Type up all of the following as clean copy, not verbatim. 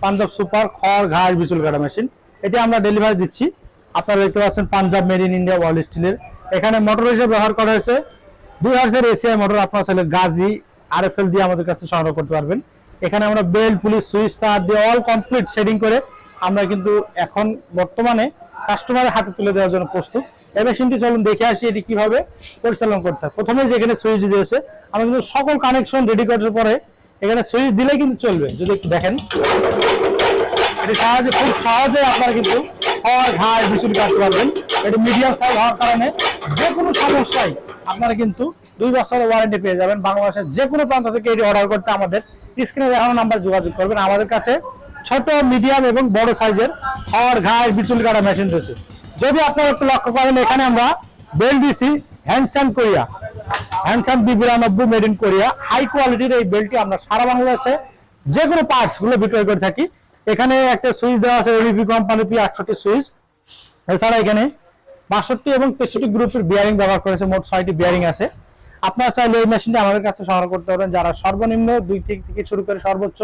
Punjab super খড় ঘাস বিচুল কাটা মেশিন, এটি আমরা ডেলিভারি দিচ্ছি। আপনারা দেখতে পাচ্ছেন Punjab made in India world স্টিলের। এখানে মোটর হিসেবে ব্যবহার করা হয়েছে 2000 এসিআই মোটর। আপনারা চাইলে গাজি আরএফএল দিয়ে আমাদের কাছে সংগ্রহ করতে পারবেন। এখানে আমরা বেল্ট পুলিশ সুইচ তার দিয়ে অল কমপ্লিট সেটিং করে আমরা কিন্তু এখন বর্তমানে কাস্টমারের হাতে তুলে দেওয়ার জন্য প্রস্তুত। এই মেশিনটি চলুন দেখে আসি এটি কিভাবে পরিচালনা করতে হয়। প্রথমে যেখানে সুইচ দিয়েছে আমরা কিন্তু সকল কানেকশন রেডি করার পরে এখানে সুইচ দিলে কিন্তু চলবে। যদি একটু দেখেন এটি খুব সহজে আপনারা কিন্তু খড় ঘাস বিচুল কাটতে পারবেন। এটি মিডিয়াম সাইজ হওয়ার কারণে যে কোনো সমস্যায় আপনারা কিন্তু 2 বছরের ওয়ারেন্টি পেয়ে যাবেন। বাংলাদেশের যে কোনো প্রান্ত থেকে এটি অর্ডার করতে আমাদের স্ক্রিনে দেখানো নাম্বার যোগাযোগ করবেন। আমাদের কাছে ছোট মিডিয়াম এবং বড় সাইজের খড় ঘাস বিচুল কাটা মেশিন রয়েছে। যদি আপনারা একটু লক্ষ্য করেন এখানে আমরা বেল্ট দিছি handsome Korea, handsome B92 made in Korea. High কোয়ালিটির এই বেল্টটি আমরা সারা বাংলাদেশে যে কোনো পার্টস গুলো বিক্রয় করে থাকি। এখানে একটা সুইচ দেওয়া আছে এলিপি কোম্পানি P68 সুইচ। এছাড়া এখানে 62 এবং 63 গ্রুপের বিয়ারিং ব্যবহার করেছে, মোট 6টি বিয়ারিং আছে। আপনারা চাইলে এই মেশিনটি আমাদের কাছে সংগ্রহ করতে পারেন। যারা সর্বনিম্ন 2 থেকে শুরু করে সর্বোচ্চ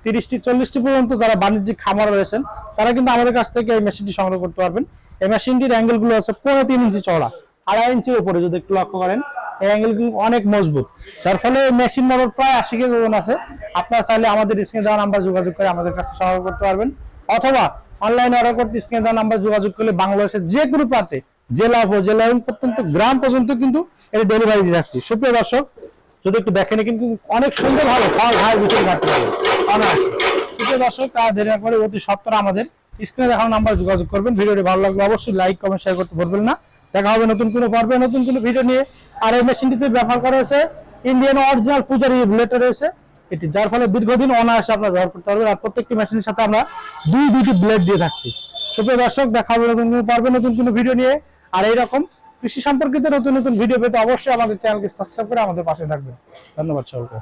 30টি 40টি পর্যন্ত যারা বাণিজ্যিক খামার রয়েছেন তারা কিন্তু আমাদের কাছ থেকে এই মেশিনটি সংগ্রহ করতে পারবেন। এই মেশিনটির অ্যাঙ্গেল গুলো আছে 3.5 ইঞ্চি চওড়া, 2.5 ইঞ্চির উপরে। যদি একটু লক্ষ্য করেন এই অ্যাঙ্গেল গুলো অনেক মজবুত, যার ফলে মেশিন মোটর প্রায় 80 কেজি ওজন আছে। আপনারা চাইলে আমাদের স্ক্রিনে দেওয়া নাম্বার যোগাযোগ করে আমাদের কাছে সংগ্রহ করতে পারবেন, অথবা অনলাইনে অর্ডার করতে স্ক্রিনে দেওয়া নাম্বার যোগাযোগ করলে বাংলাদেশের যে কোনো প্রান্তে জেলা উপজেলা এবং প্রত্যন্ত গ্রাম পর্যন্ত কিন্তু এর ডেলিভারি দিয়ে যাচ্ছি। সুপ্রিয় দর্শক, যদি একটু দেখেন কিন্তু অনেক সুন্দর ভালো খড় ঘাস বিচুল কাটতে পারবেন অনায়াসে। সুপ্রিয় দর্শক, তারা দেরি না করে অতি সত্বর আমাদের স্ক্রিনে দেখানো নাম্বার যোগাযোগ করবেন। ভিডিওটি ভালো লাগলে অবশ্যই লাইক কমেন্ট শেয়ার করতে ভুলবেন না। দেখা হবে নতুন কোনো পর্বে নতুন কোনো ভিডিও নিয়ে। আর এই মেশিনটিতে ব্যবহার করা হয়েছে ইন্ডিয়ান অরিজিনাল পূজারি বুলেট রয়েছে এটি, যার ফলে দীর্ঘদিন অনায়াসে আপনারা ব্যবহার করতে পারবেন। আর প্রত্যেকটি মেশিনের সাথে আমরা দুইটি ব্লেড দিয়ে থাকছি। সুপ্রিয় দর্শক, দেখা হবে নতুন কোনো পর্বে নতুন কোনো ভিডিও নিয়ে। আর এইরকম কৃষি সম্পর্কিত নতুন নতুন ভিডিও পেতে অবশ্যই আমাদের চ্যানেলকে সাবস্ক্রাইব করে আমাদের পাশে থাকবেন। ধন্যবাদ সবাইকে।